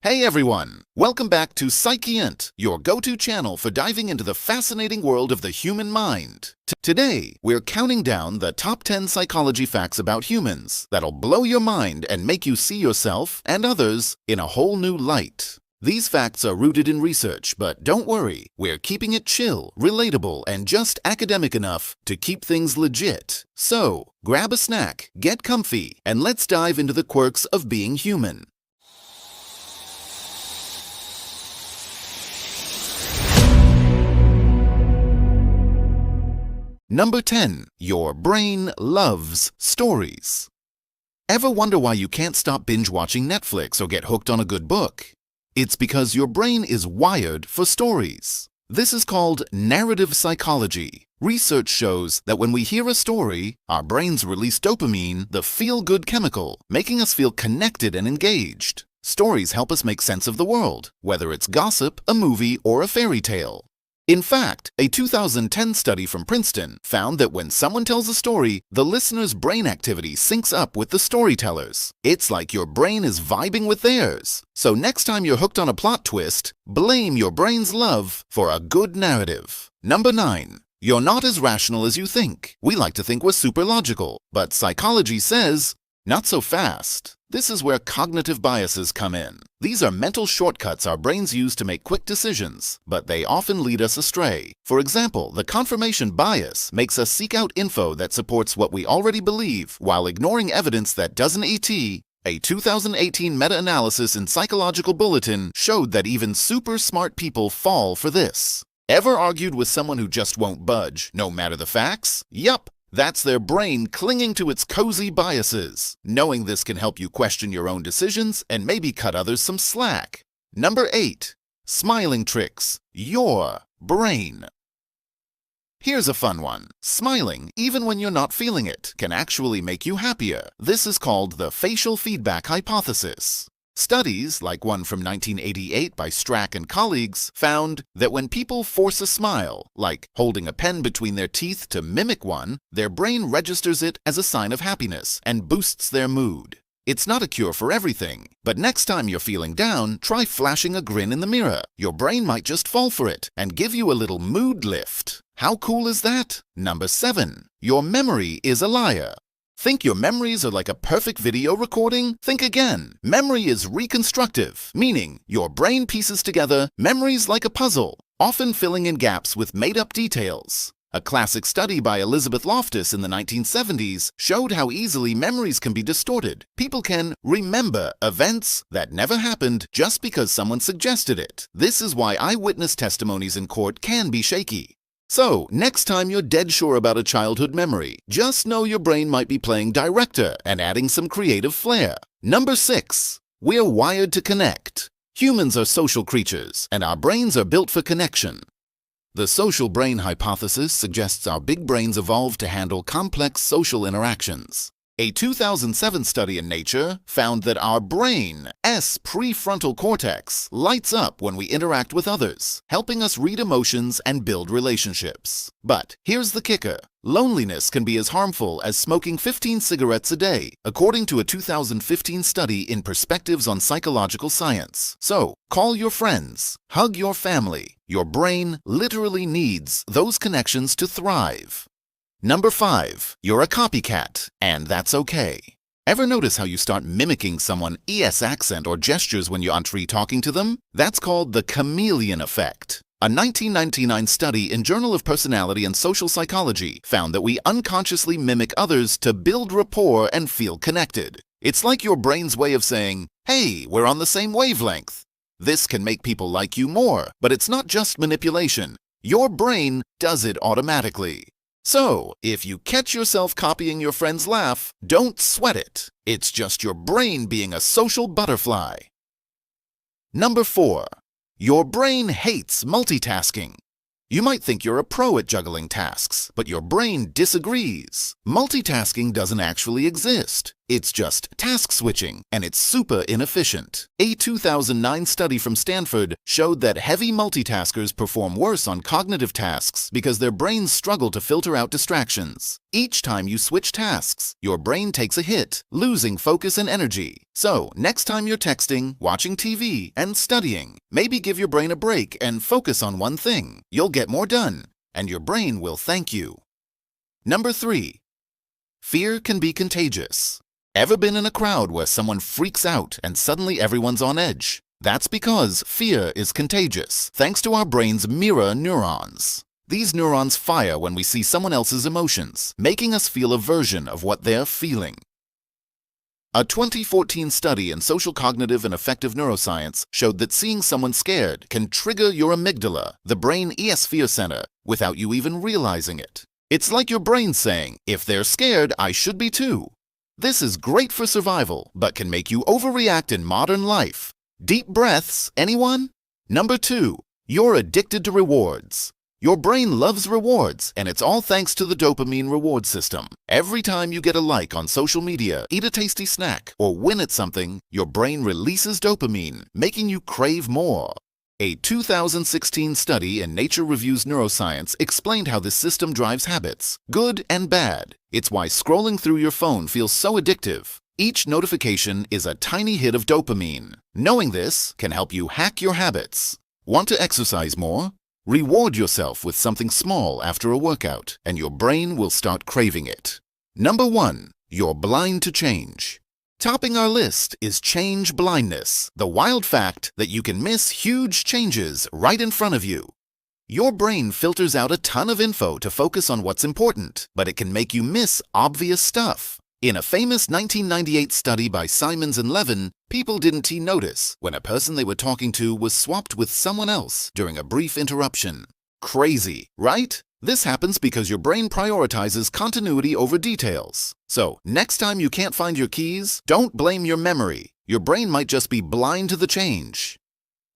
Hey everyone! Welcome back to PSYCHIANT, your go-to channel for diving into the fascinating world of the human mind. Today, we're counting down the top 10 psychology facts about humans that'll blow your mind and make you see yourself and others in a whole new light. These facts are rooted in research, but don't worry, we're keeping it chill, relatable, and just academic enough to keep things legit. So, grab a snack, get comfy, and let's dive into the quirks of being human. Number 10. Your brain loves stories. Ever wonder why you can't stop binge-watching Netflix or get hooked on a good book? It's because your brain is wired for stories. This is called narrative psychology. Research shows that when we hear a story, our brains release dopamine, the feel-good chemical, making us feel connected and engaged. Stories help us make sense of the world, whether it's gossip, a movie, or a fairy tale. In fact, a 2010 study from Princeton found that when someone tells a story, the listener's brain activity syncs up with the storyteller's. It's like your brain is vibing with theirs. So next time you're hooked on a plot twist, blame your brain's love for a good narrative. Number 9. You're not as rational as you think. We like to think we're super logical, but psychology says, not so fast. This is where cognitive biases come in. These are mental shortcuts our brains use to make quick decisions, but they often lead us astray. For example, the confirmation bias makes us seek out info that supports what we already believe while ignoring evidence that doesn't. A 2018 meta-analysis in Psychological Bulletin showed that even super smart people fall for this. Ever argued with someone who just won't budge, no matter the facts? Yup. That's their brain clinging to its cozy biases. Knowing this can help you question your own decisions and maybe cut others some slack. Number 8. Smiling tricks. Your brain. Here's a fun one. Smiling, even when you're not feeling it, can actually make you happier. This is called the facial feedback hypothesis. Studies, like one from 1988 by Strack and colleagues, found that when people force a smile, like holding a pen between their teeth to mimic one, their brain registers it as a sign of happiness and boosts their mood. It's not a cure for everything, but next time you're feeling down, try flashing a grin in the mirror. Your brain might just fall for it and give you a little mood lift. How cool is that? Number 7. Your memory is a liar. Think your memories are like a perfect video recording? Think again. Memory is reconstructive, meaning your brain pieces together memories like a puzzle, often filling in gaps with made-up details. A classic study by Elizabeth Loftus in the 1970s showed how easily memories can be distorted. People can remember events that never happened just because someone suggested it. This is why eyewitness testimonies in court can be shaky. So, next time you're dead sure about a childhood memory, just know your brain might be playing director and adding some creative flair. Number 6. We're wired to connect. Humans are social creatures, and our brains are built for connection. The social brain hypothesis suggests our big brains evolved to handle complex social interactions. A 2007 study in Nature found that our brain's prefrontal cortex lights up when we interact with others, helping us read emotions and build relationships. But here's the kicker. Loneliness can be as harmful as smoking 15 cigarettes a day, according to a 2015 study in Perspectives on Psychological Science. So, call your friends, hug your family. Your brain literally needs those connections to thrive. Number 5. You're a copycat, and that's okay. Ever notice how you start mimicking someone's ES accent or gestures when you're on tree talking to them? That's called the chameleon effect. A 1999 study in Journal of Personality and Social Psychology found that we unconsciously mimic others to build rapport and feel connected. It's like your brain's way of saying, hey, we're on the same wavelength. This can make people like you more, but it's not just manipulation. Your brain does it automatically. So, if you catch yourself copying your friend's laugh, don't sweat it. It's just your brain being a social butterfly. Number 4. Your brain hates multitasking. You might think you're a pro at juggling tasks, but your brain disagrees. Multitasking doesn't actually exist. It's just task switching, and it's super inefficient. A 2009 study from Stanford showed that heavy multitaskers perform worse on cognitive tasks because their brains struggle to filter out distractions. Each time you switch tasks, your brain takes a hit, losing focus and energy. So, next time you're texting, watching TV, and studying, maybe give your brain a break and focus on one thing. You'll get more done, and your brain will thank you. Number 3. Fear can be contagious. Ever been in a crowd where someone freaks out and suddenly everyone's on edge? That's because fear is contagious, thanks to our brain's mirror neurons. These neurons fire when we see someone else's emotions, making us feel a version of what they're feeling. A 2014 study in social cognitive and affective neuroscience showed that seeing someone scared can trigger your amygdala, the brain fear center, without you even realizing it. It's like your brain saying, if they're scared, I should be too. This is great for survival, but can make you overreact in modern life. Deep breaths, anyone? Number 2. You're addicted to rewards. Your brain loves rewards, and it's all thanks to the dopamine reward system. Every time you get a like on social media, eat a tasty snack, or win at something, your brain releases dopamine, making you crave more. A 2016 study in Nature Reviews Neuroscience explained how this system drives habits, good and bad. It's why scrolling through your phone feels so addictive. Each notification is a tiny hit of dopamine. Knowing this can help you hack your habits. Want to exercise more? Reward yourself with something small after a workout, and your brain will start craving it. Number 1. You're blind to change. Topping our list is change blindness, the wild fact that you can miss huge changes right in front of you. Your brain filters out a ton of info to focus on what's important, but it can make you miss obvious stuff. In a famous 1998 study by Simons and Levin, people didn't notice when a person they were talking to was swapped with someone else during a brief interruption. Crazy, right? This happens because your brain prioritizes continuity over details. So, next time you can't find your keys, don't blame your memory. Your brain might just be blind to the change.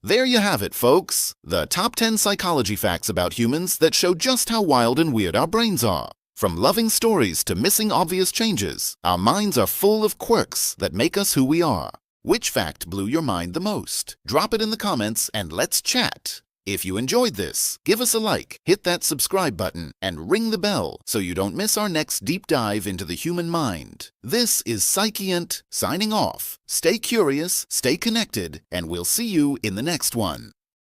There you have it, folks. The top 10 psychology facts about humans that show just how wild and weird our brains are. From loving stories to missing obvious changes, our minds are full of quirks that make us who we are. Which fact blew your mind the most? Drop it in the comments and let's chat. If you enjoyed this, give us a like, hit that subscribe button, and ring the bell so you don't miss our next deep dive into the human mind. This is PSYCHIANT signing off. Stay curious, stay connected, and we'll see you in the next one.